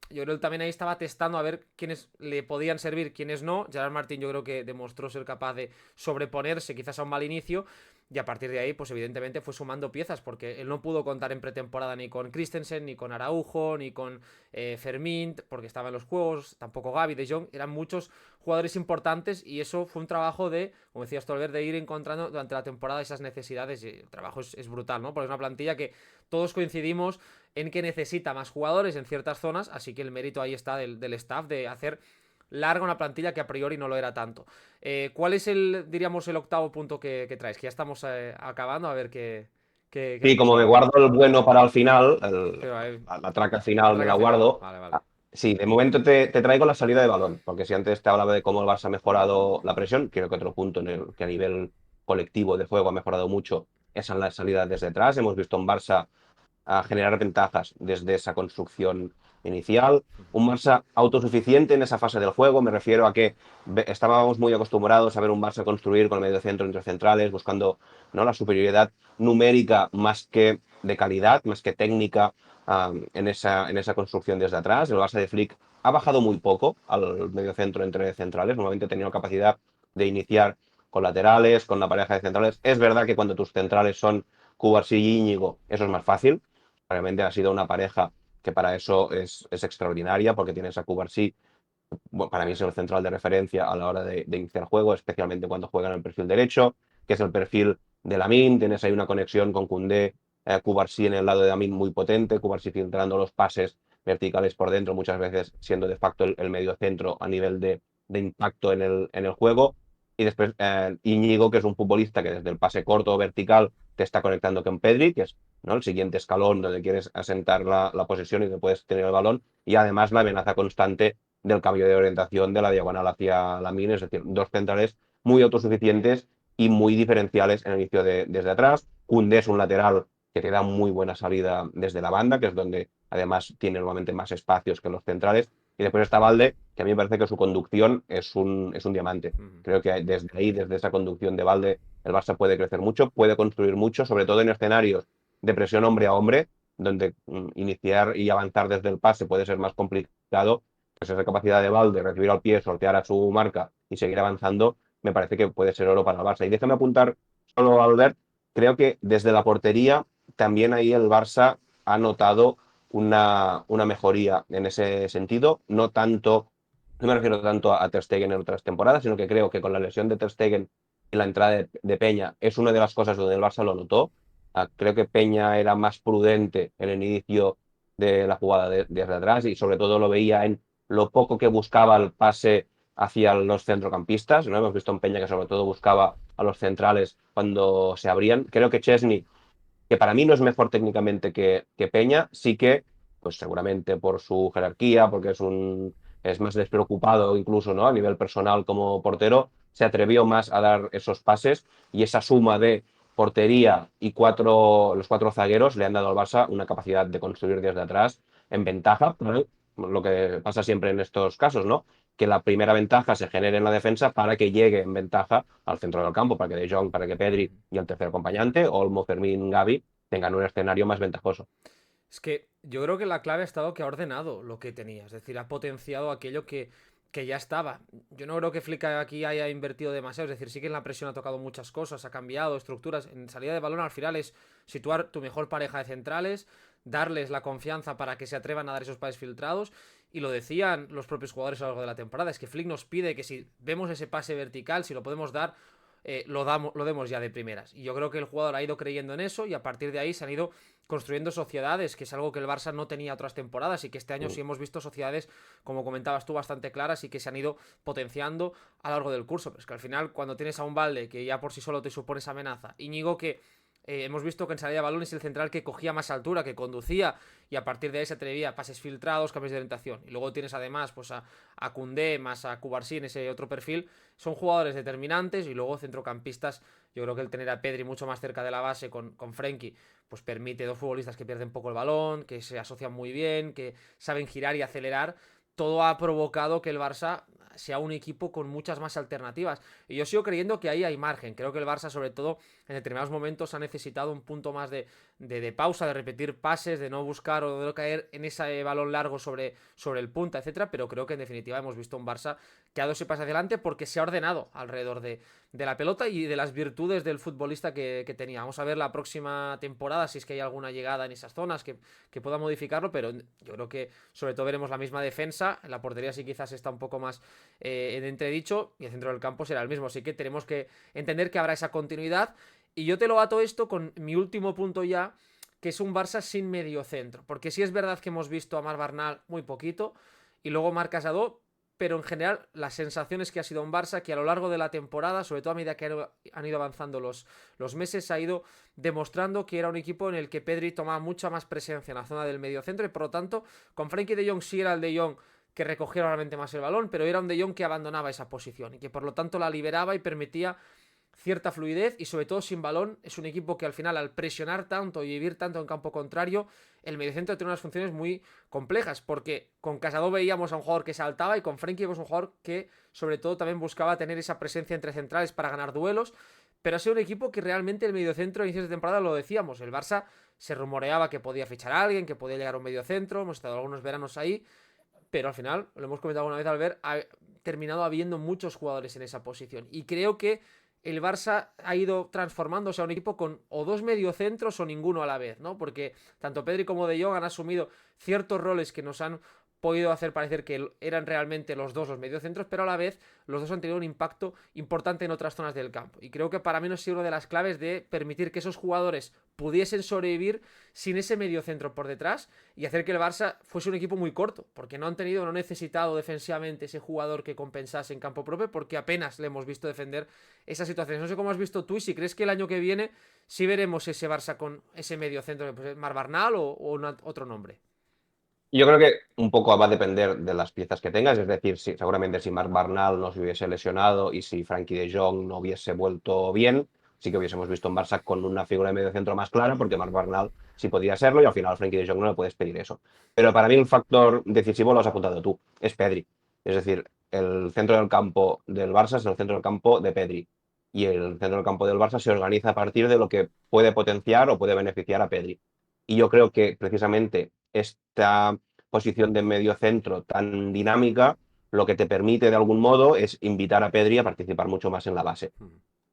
yo creo que también ahí estaba testando a ver quiénes le podían servir, quiénes no. Gerard Martín yo creo que demostró ser capaz de sobreponerse quizás a un mal inicio, y a partir de ahí, pues evidentemente fue sumando piezas, porque él no pudo contar en pretemporada ni con Christensen, ni con Araujo, ni con Fermín, porque estaba en los juegos, tampoco Gavi, De Jong, eran muchos jugadores importantes, y eso fue un trabajo de, como decías tú, Albert, de ir encontrando durante la temporada esas necesidades, y el trabajo es brutal, ¿no? Porque es una plantilla que todos coincidimos en que necesita más jugadores en ciertas zonas, así que el mérito ahí está del staff de hacer larga una plantilla que a priori no lo era tanto. ¿Cuál es diríamos, el octavo punto que traes? Que ya estamos acabando, a ver qué Sí, hacemos como me ahora. guardo el bueno para el final, Pero, la traca la final me traca la final, guardo. vale, vale. Ah, sí, de momento te traigo la salida de balón, porque si antes te hablaba de cómo el Barça ha mejorado la presión, creo que otro punto en el que a nivel colectivo de juego ha mejorado mucho es en la salida desde atrás. Hemos visto un Barça a generar ventajas desde esa construcción inicial. Un Barça autosuficiente en esa fase del juego, me refiero a que estábamos muy acostumbrados a ver un Barça construir con el medio centro entre centrales, buscando, ¿no?, la superioridad numérica más que de calidad, más que técnica, en esa construcción desde atrás. El Barça de Flick ha bajado muy poco al medio centro entre centrales, normalmente ha tenido capacidad de iniciar con laterales, con la pareja de centrales. Es verdad que cuando tus centrales son Cubarsí y Íñigo, eso es más fácil. Realmente ha sido una pareja que para eso es extraordinaria, porque tienes a Cubarsí, bueno, para mí es el central de referencia a la hora de iniciar juego, especialmente cuando juegan en el perfil derecho, que es el perfil de Lamine. Tienes ahí una conexión con Koundé, Cubarsí en el lado de Lamine muy potente, Cubarsí filtrando los pases verticales por dentro, muchas veces siendo de facto el medio centro a nivel de impacto en el juego. Y después Íñigo, que es un futbolista que desde el pase corto o vertical te está conectando con Pedri, que es, ¿no?, el siguiente escalón donde quieres asentar la posesión y que puedes tener el balón, y además la amenaza constante del cambio de orientación de la diagonal hacia la mina, es decir, dos centrales muy autosuficientes y muy diferenciales en el inicio desde atrás. Koundé es un lateral que te da muy buena salida desde la banda, que es donde además tiene normalmente más espacios que los centrales. Y después está Valde, que a mí me parece que su conducción es un diamante. Creo que desde ahí, desde esa conducción de Valde, el Barça puede crecer mucho, puede construir mucho, sobre todo en escenarios de presión hombre a hombre, donde iniciar y avanzar desde el pase puede ser más complicado. Pues esa capacidad de Valde, recibir al pie, sortear a su marca y seguir avanzando, me parece que puede ser oro para el Barça. Y déjame apuntar solo, Albert, creo que desde la portería también ahí el Barça ha notado una mejoría en ese sentido, no me refiero tanto a Ter Stegen en otras temporadas, sino que creo que con la lesión de Ter Stegen y la entrada de Peña es una de las cosas donde el Barça lo notó. Creo que Peña era más prudente en el inicio de la jugada desde atrás, y sobre todo lo veía en lo poco que buscaba el pase hacia los centrocampistas, ¿no? Hemos visto en Peña que sobre todo buscaba a los centrales cuando se abrían. Creo que Chesney, que para mí no es mejor técnicamente que Peña, sí que, pues seguramente por su jerarquía, porque es más despreocupado incluso, ¿no?, a nivel personal como portero, se atrevió más a dar esos pases, y esa suma de portería y los cuatro zagueros le han dado al Barça una capacidad de construir desde atrás en ventaja, ¿no? Lo que pasa siempre en estos casos, ¿no?, que la primera ventaja se genere en la defensa para que llegue en ventaja al centro del campo, para que De Jong, para que Pedri y el tercer acompañante, Olmo, Fermín, Gavi, tengan un escenario más ventajoso. Es que yo creo que la clave ha estado que ha ordenado lo que tenía, es decir, ha potenciado aquello que que ya estaba. Yo no creo que Flick aquí haya invertido demasiado, es decir, sí que en la presión ha tocado muchas cosas, ha cambiado estructuras. En salida de balón al final es situar tu mejor pareja de centrales, darles la confianza para que se atrevan a dar esos pases filtrados. Y lo decían los propios jugadores a lo largo de la temporada, es que Flick nos pide que si vemos ese pase vertical, si lo podemos dar, lo demos ya de primeras. Y yo creo que el jugador ha ido creyendo en eso y a partir de ahí se han ido construyendo sociedades, que es algo que el Barça no tenía otras temporadas y que este año sí hemos visto sociedades, como comentabas tú, bastante claras y que se han ido potenciando a lo largo del curso. Pero es que al final, cuando tienes a un Valde que ya por sí solo te supone esa amenaza, Íñigo que hemos visto que en salida de balón es el central que cogía más altura, que conducía y a partir de ahí se atrevía a pases filtrados, cambios de orientación. Y luego tienes además pues a Koundé más a Cubarsí en ese otro perfil. Son jugadores determinantes y luego centrocampistas. Yo creo que el tener a Pedri mucho más cerca de la base con Frenkie pues permite dos futbolistas que pierden poco el balón, que se asocian muy bien, que saben girar y acelerar. Todo ha provocado que el Barça sea un equipo con muchas más alternativas. Y yo sigo creyendo que ahí hay margen. Creo que el Barça, sobre todo en determinados momentos, ha necesitado un punto más de pausa, de repetir pases, de no buscar o de no caer en ese balón largo sobre el punta, etcétera. Pero creo que en definitiva hemos visto un Barça que ha dado ese pase adelante porque se ha ordenado alrededor de la pelota y de las virtudes del futbolista que tenía. Vamos a ver la próxima temporada si es que hay alguna llegada en esas zonas que pueda modificarlo, pero yo creo que sobre todo veremos la misma defensa. En la portería sí quizás está un poco más en entredicho y el centro del campo será el mismo. Así que tenemos que entender que habrá esa continuidad. Y yo te lo ato esto con mi último punto ya, que es un Barça sin medio centro. Porque sí es verdad que hemos visto a Marc Barnal muy poquito y luego Marc Casado, pero en general la sensación es que ha sido un Barça que a lo largo de la temporada, sobre todo a medida que han ido avanzando los meses, ha ido demostrando que era un equipo en el que Pedri tomaba mucha más presencia en la zona del medio centro y por lo tanto con Frenkie de Jong sí era el de Jong que recogía realmente más el balón, pero era un de Jong que abandonaba esa posición y que por lo tanto la liberaba y permitía cierta fluidez y sobre todo sin balón. Es un equipo que al final al presionar tanto y vivir tanto en campo contrario, el mediocentro tiene unas funciones muy complejas porque con Casado veíamos a un jugador que saltaba y con Frenkie vemos un jugador que sobre todo también buscaba tener esa presencia entre centrales para ganar duelos, pero ha sido un equipo que realmente el mediocentro a inicios de temporada lo decíamos, el Barça se rumoreaba que podía fichar a alguien, que podía llegar a un mediocentro, hemos estado algunos veranos ahí, pero al final, lo hemos comentado alguna vez al ver, ha terminado habiendo muchos jugadores en esa posición. Y creo que el Barça ha ido transformándose a un equipo con o dos mediocentros o ninguno a la vez, ¿no? Porque tanto Pedri como De Jong han asumido ciertos roles que nos han podido hacer parecer que eran realmente los dos los mediocentros, pero a la vez los dos han tenido un impacto importante en otras zonas del campo. Y creo que para mí no ha sido una de las claves de permitir que esos jugadores pudiesen sobrevivir sin ese mediocentro por detrás y hacer que el Barça fuese un equipo muy corto, porque no han tenido, no han necesitado defensivamente ese jugador que compensase en campo propio, porque apenas le hemos visto defender esas situaciones. No sé cómo has visto tú y si crees que el año que viene sí veremos ese Barça con ese mediocentro, pues Marc Barnal o otro nombre. Yo creo que un poco va a depender de las piezas que tengas, es decir, si, seguramente si Marc Barnal no se hubiese lesionado y si Frankie de Jong no hubiese vuelto bien, sí que hubiésemos visto un Barça con una figura de medio centro más clara, porque Marc Barnal sí podía serlo y al final Frankie de Jong no le puedes pedir eso. Pero para mí el factor decisivo lo has apuntado tú, es Pedri. Es decir, el centro del campo del Barça es el centro del campo de Pedri. Y el centro del campo del Barça se organiza a partir de lo que puede potenciar o puede beneficiar a Pedri. Y yo creo que precisamente esta posición de medio centro tan dinámica, lo que te permite de algún modo es invitar a Pedri a participar mucho más en la base.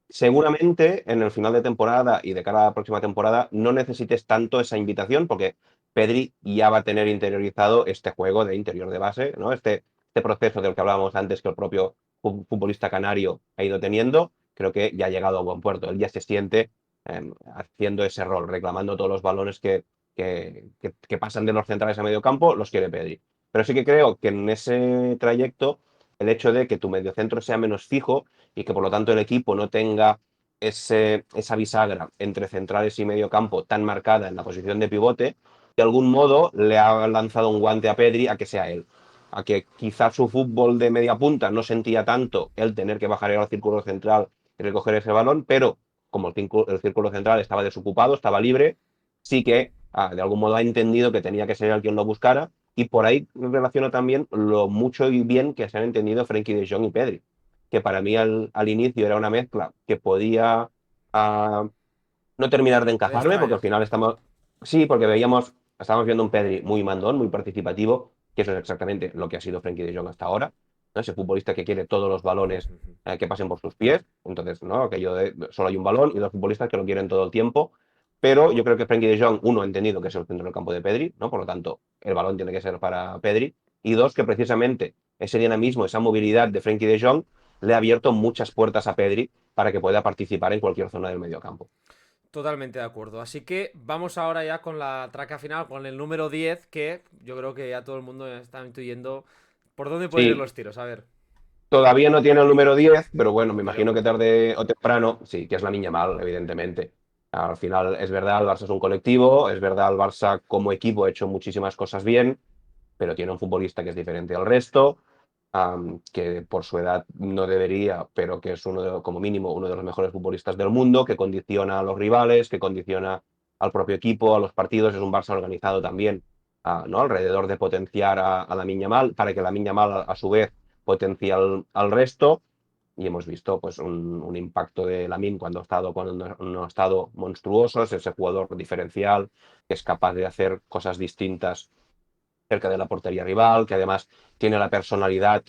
Seguramente en el final de temporada y de cara a la próxima temporada no necesites tanto esa invitación porque Pedri ya va a tener interiorizado este juego de interior de base, ¿no? Este proceso del que hablábamos antes que el propio futbolista canario ha ido teniendo, creo que ya ha llegado a buen puerto. Él ya se siente haciendo ese rol, reclamando todos los balones que pasan de los centrales a medio campo, los quiere Pedri. Pero sí que creo que en ese trayecto el hecho de que tu mediocentro sea menos fijo y que por lo tanto el equipo no tenga esa bisagra entre centrales y medio campo tan marcada en la posición de pivote, de algún modo le ha lanzado un guante a Pedri a que sea él. A que quizás su fútbol de media punta no sentía tanto el tener que bajar al círculo central y recoger ese balón, pero como el círculo central estaba desocupado, estaba libre, sí que de algún modo ha entendido que tenía que ser él quien lo buscara y por ahí relaciona también lo mucho y bien que se han entendido Frenkie de Jong y Pedri, que para mí al inicio era una mezcla que podía ah, no terminar de Te encajarme, porque al extraña. final sí, porque estábamos viendo un Pedri muy mandón, muy participativo, que eso es exactamente lo que ha sido Frenkie de Jong hasta ahora, ¿no? Ese futbolista que quiere todos los balones que pasen por sus pies. Entonces, ¿no? Aquello de solo hay un balón y dos futbolistas que lo quieren todo el tiempo. Pero yo creo que Frenkie de Jong, uno, ha entendido que es el centro del campo de Pedri, ¿no? Por lo tanto, el balón tiene que ser para Pedri. Y dos, que precisamente ese dinamismo, esa movilidad de Frenkie de Jong le ha abierto muchas puertas a Pedri para que pueda participar en cualquier zona del mediocampo. Totalmente de acuerdo. Así que vamos ahora ya con la traca final, con el número 10, que yo creo que ya todo el mundo está intuyendo por dónde pueden ir Sí, los tiros. A ver, todavía no tiene el número 10, pero bueno, me pero imagino que tarde o temprano, sí, que es la niña mal, evidentemente. Al final, es verdad, el Barça es un colectivo, es verdad, el Barça como equipo ha hecho muchísimas cosas bien, pero tiene un futbolista que es diferente al resto, que por su edad no debería, pero que es como mínimo uno de los mejores futbolistas del mundo, que condiciona a los rivales, que condiciona al propio equipo, a los partidos. Es un Barça organizado también, ¿no? Alrededor de potenciar a la Yamal, para que la Yamal a su vez potencie al resto. Y hemos visto pues un impacto de Lamine cuando ha estado con un estado monstruoso, es ese jugador diferencial que es capaz de hacer cosas distintas cerca de la portería rival, que además tiene la personalidad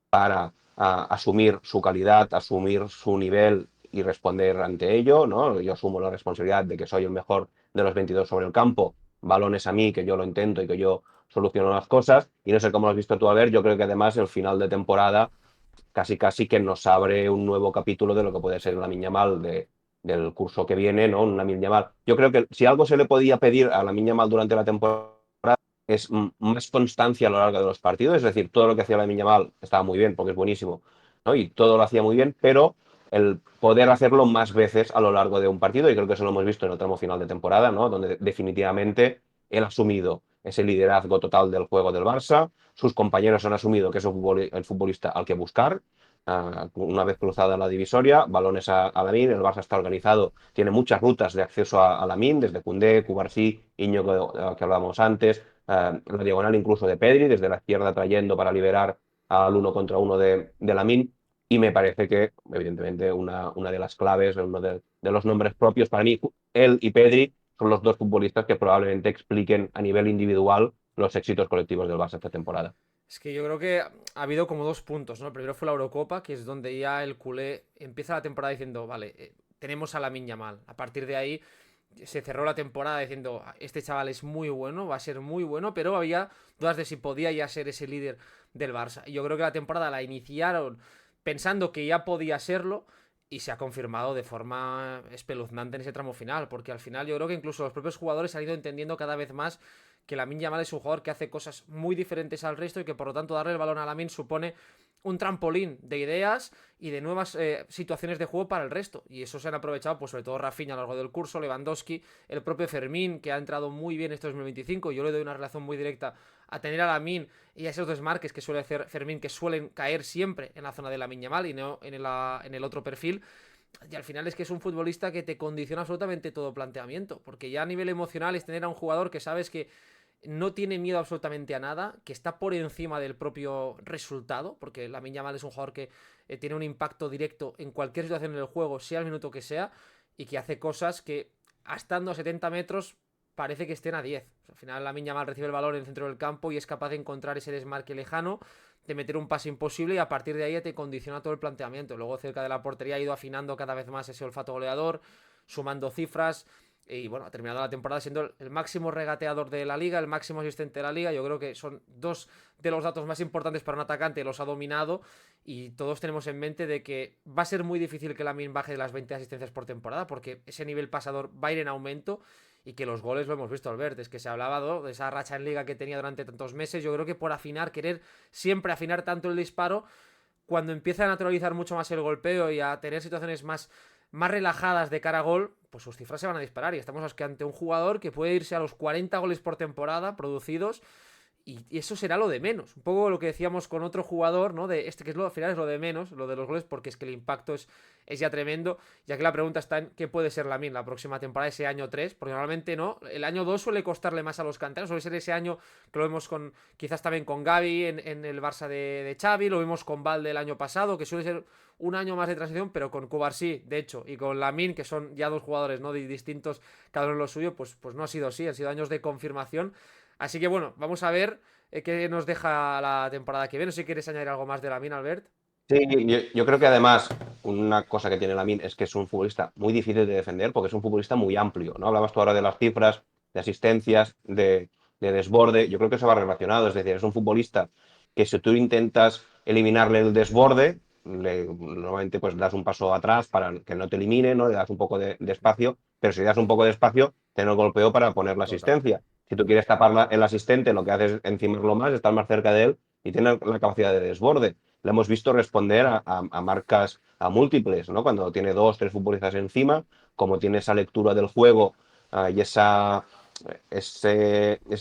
para asumir su calidad, asumir su nivel y responder ante ello, ¿no? Yo asumo la responsabilidad de que soy el mejor de los 22 sobre el campo, balones a mí, que yo lo intento y que yo soluciono las cosas, y no sé cómo lo has visto tú, a ver, yo creo que además el final de temporada casi casi que nos abre un nuevo capítulo de lo que puede ser la Yamal del curso que viene, ¿no? Una Yamal. Yo creo que si algo se le podía pedir a la Yamal durante la temporada es más constancia a lo largo de los partidos, es decir, todo lo que hacía la Yamal estaba muy bien porque es buenísimo, ¿no? Y todo lo hacía muy bien, pero el poder hacerlo más veces a lo largo de un partido, y creo que eso lo hemos visto en el tramo final de temporada, ¿no? Donde definitivamente él ha asumido ese liderazgo total del juego del Barça, sus compañeros han asumido que es el futbolista al que buscar. Una vez cruzada la divisoria, balones a Lamine, el Barça está organizado, tiene muchas rutas de acceso a Lamine, desde Koundé, Cubarsí, Íñigo que hablábamos antes, la diagonal incluso de Pedri, desde la izquierda trayendo para liberar al uno contra uno de Lamine. Y me parece que, evidentemente, una de las claves, uno de los nombres propios para mí, él y Pedri son los dos futbolistas que probablemente expliquen a nivel individual los éxitos colectivos del Barça esta temporada. es que yo creo que ha habido como dos puntos, ¿no? El primero fue la Eurocopa, que es donde ya el culé empieza la temporada diciendo, vale, tenemos a Lamine Yamal. A partir de ahí se cerró la temporada diciendo, este chaval es muy bueno, va a ser muy bueno, pero había dudas de si podía ya ser ese líder del Barça. Y yo creo que la temporada la iniciaron pensando que ya podía serlo y se ha confirmado de forma espeluznante en ese tramo final, porque al final yo creo que incluso los propios jugadores han ido entendiendo cada vez más que Lamine Yamal es un jugador que hace cosas muy diferentes al resto y que por lo tanto darle el balón a Lamine supone un trampolín de ideas y de nuevas situaciones de juego para el resto. Y eso se han aprovechado, pues sobre todo Rafinha a lo largo del curso, Lewandowski, el propio Fermín, que ha entrado muy bien este 2025. Yo le doy una relación muy directa a tener a Lamine y a esos desmarques que suele hacer Fermín, que suelen caer siempre en la zona de Lamine Yamal y no en el otro perfil. Y al final es que es un futbolista que te condiciona absolutamente todo planteamiento. Porque ya a nivel emocional es tener a un jugador que sabes que no tiene miedo absolutamente a nada, que está por encima del propio resultado, porque Lamine Yamal es un jugador que tiene un impacto directo en cualquier situación del juego, sea el minuto que sea, y que hace cosas que, estando a 70 metros, parece que estén a 10. O sea, al final Lamine Yamal recibe el balón en el centro del campo y es capaz de encontrar ese desmarque lejano, de meter un pase imposible y a partir de ahí te condiciona todo el planteamiento. Luego cerca de la portería ha ido afinando cada vez más ese olfato goleador, sumando cifras, y bueno, ha terminado la temporada siendo el máximo regateador de la liga, el máximo asistente de la liga. Yo creo que son dos de los datos más importantes para un atacante, los ha dominado y todos tenemos en mente de que va a ser muy difícil que Lamine baje de las 20 asistencias por temporada porque ese nivel pasador va a ir en aumento y que los goles lo hemos visto, Albert, es que se ha hablado de esa racha en liga que tenía durante tantos meses. Yo creo que por afinar, querer siempre afinar tanto el disparo, cuando empieza a naturalizar mucho más el golpeo y a tener situaciones más relajadas de cara a gol, pues sus cifras se van a disparar. Y estamos ante un jugador que puede irse a los 40 goles por temporada producidos. Y eso será lo de menos. Un poco lo que decíamos con otro jugador, ¿no? De este que es lo, al final es lo de menos, lo de los goles, porque es que el impacto es ya tremendo. Ya que la pregunta está en qué puede ser Lamine la próxima temporada, ese año 3, porque normalmente no. El año 2 suele costarle más a los canteranos, suele ser ese año que lo vemos con, quizás también con Gavi en el Barça de Xavi, lo vimos con Valde el año pasado, que suele ser un año más de transición, pero con Cubarsí, de hecho, y con Lamine, que son ya dos jugadores, ¿no? Distintos, cada uno en lo suyo, pues no ha sido así, han sido años de confirmación. Así que bueno, vamos a ver. qué nos deja la temporada que viene. No sé si quieres añadir algo más de Lamine, Albert. Sí, yo creo que además una cosa que tiene Lamine es que es un futbolista muy difícil de defender porque es un futbolista muy amplio, ¿no? Hablabas tú ahora de las cifras, de asistencias, de desborde. Yo creo que eso va relacionado. Es decir, es un futbolista que si tú intentas eliminarle el desborde, normalmente pues das un paso atrás para que no te elimine, ¿no? Le das un poco de espacio, pero si le das un poco de espacio, te el golpeo para poner la Total. asistencia. Si tú quieres tapar el asistente, lo que haces es encimarlo más, estar más cerca de él y tiene la capacidad de desborde. Le hemos visto responder a marcas a múltiples, ¿no? Cuando tiene dos, tres futbolistas encima, como tiene esa lectura del juego y ese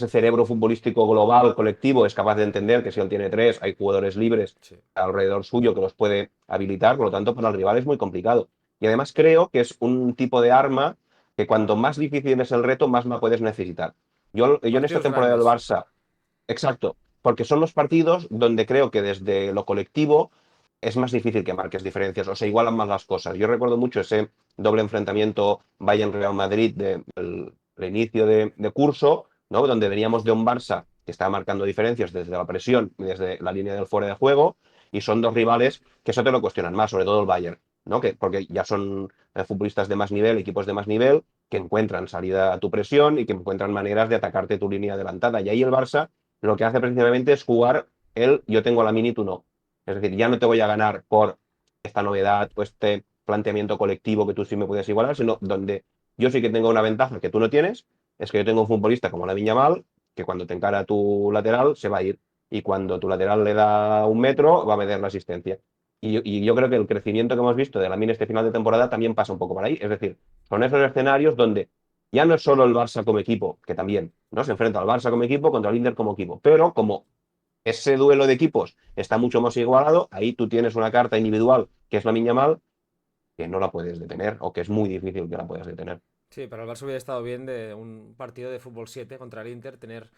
cerebro futbolístico global, colectivo, es capaz de entender que si él tiene tres, hay jugadores libres Sí. alrededor suyo que los puede habilitar, por lo tanto, para el rival es muy complicado. Y además creo que es un tipo de arma que cuanto más difícil es el reto, más la puedes necesitar. Yo en esta Partidos temporada del grandes. Barça, exacto, porque son los partidos donde creo que desde lo colectivo es más difícil que marques diferencias o se igualan más las cosas. Yo recuerdo mucho ese doble enfrentamiento Bayern-Real Madrid del inicio de curso, ¿no? Donde veníamos de un Barça que estaba marcando diferencias desde la presión y desde la línea del fuera de juego, y son dos rivales que eso te lo cuestionan más, sobre todo el Bayern, ¿no? Porque ya son futbolistas de más nivel, equipos de más nivel, que encuentran salida a tu presión y que encuentran maneras de atacarte tu línea adelantada. Y ahí el Barça lo que hace precisamente es jugar el yo tengo la mini, tú no. Es decir, ya no te voy a ganar por esta novedad o este planteamiento colectivo que tú sí me puedes igualar, sino donde yo sí que tengo una ventaja que tú no tienes, es que yo tengo un futbolista como la Yamal, que cuando te encara tu lateral se va a ir, y cuando tu lateral le da un metro va a meter la asistencia. Y yo creo que el crecimiento que hemos visto de Lamine este final de temporada también pasa un poco por ahí. Es decir, son esos escenarios donde ya no es solo el Barça como equipo, que también, ¿no? Se enfrenta al Barça como equipo contra el Inter como equipo, pero como ese duelo de equipos está mucho más igualado, ahí tú tienes una carta individual que es la Yamal, que no la puedes detener o que es muy difícil que la puedas detener. Sí, pero el Barça hubiera estado bien de un partido de fútbol 7 contra el Inter, tener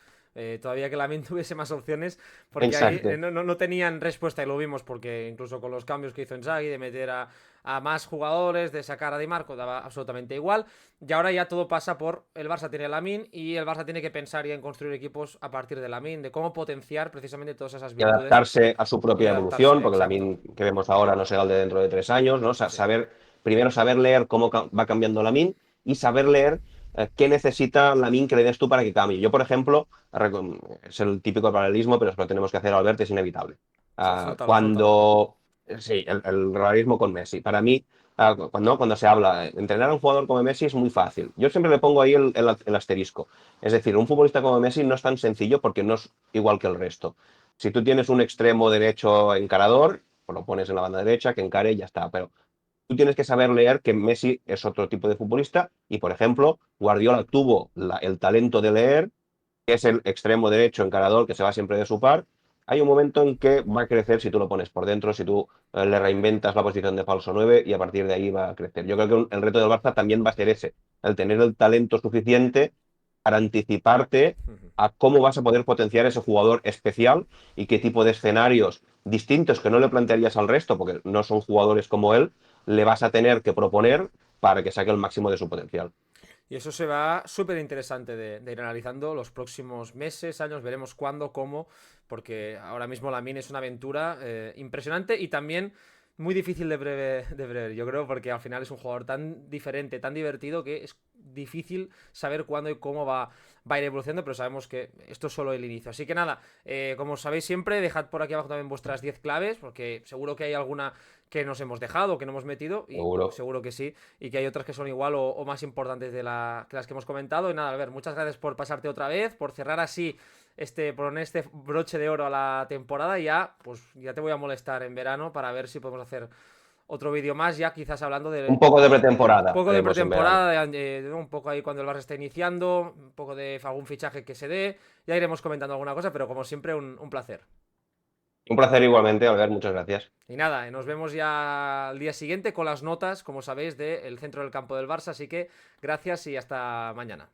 todavía que Lamine tuviese más opciones, porque ahí Exacto. no tenían respuesta y lo vimos, porque incluso con los cambios que hizo Inzaghi, de meter a más jugadores, de sacar a Di Marco, daba absolutamente igual. Y ahora ya todo pasa por el Barça tiene Lamine y el Barça tiene que pensar ya en construir equipos a partir de Lamine, de cómo potenciar precisamente todas esas Y virtudes adaptarse a su y propia evolución, adaptarse, porque la exacto. min que vemos ahora no será el de dentro de 3 años, ¿no? Sí. Saber, primero saber leer cómo va cambiando la min y saber leer qué necesita la min que le des tú para que cambie. Yo, por ejemplo, es el típico paralelismo, pero si lo tenemos que hacer, Albert, es inevitable. Suéltalo, suéltalo. Cuando, sí, el realismo con Messi. Para mí, cuando se habla, entrenar a un jugador como Messi es muy fácil. Yo siempre le pongo ahí el asterisco. Es decir, un futbolista como Messi no es tan sencillo porque no es igual que el resto. Si tú tienes un extremo derecho encarador, pues lo pones en la banda derecha, que encare y ya está. Pero tú tienes que saber leer que Messi es otro tipo de futbolista y, por ejemplo, Guardiola tuvo el talento de leer, que es el extremo derecho encarador que se va siempre de su par. Hay un momento en que va a crecer si tú lo pones por dentro, si tú le reinventas la posición de falso 9 y a partir de ahí va a crecer. Yo creo que el reto del Barça también va a ser ese, el tener el talento suficiente para anticiparte a cómo vas a poder potenciar ese jugador especial y qué tipo de escenarios distintos que no le plantearías al resto, porque no son jugadores como él, le vas a tener que proponer para que saque el máximo de su potencial. Y eso se va súper interesante de ir analizando los próximos meses, años, veremos cuándo, cómo, porque ahora mismo la Mine es una aventura impresionante y también muy difícil de prever, yo creo, porque al final es un jugador tan diferente, tan divertido, que es difícil saber cuándo y cómo va a ir evolucionando, pero sabemos que esto es solo el inicio. Así que nada, como sabéis siempre, dejad por aquí abajo también vuestras 10 claves, porque seguro que hay alguna que nos hemos dejado, que no hemos metido, y Seguro. seguro que sí, y que hay otras que son igual o más importantes que las que hemos comentado. Y nada, Albert, muchas gracias por pasarte otra vez, por cerrar así poner este broche de oro a la temporada. Y ya, pues ya te voy a molestar en verano para ver si podemos hacer otro vídeo más, ya quizás hablando Un de poco de un pretemporada poco de haremos en verano. pretemporada, un poco ahí cuando el Barça está iniciando, un poco de algún fichaje que se dé. Ya iremos comentando alguna cosa, pero como siempre, un placer. Un placer igualmente, Albert, muchas gracias. Y nada, nos vemos ya al día siguiente con las notas, como sabéis, del centro del campo del Barça. Así que gracias y hasta mañana.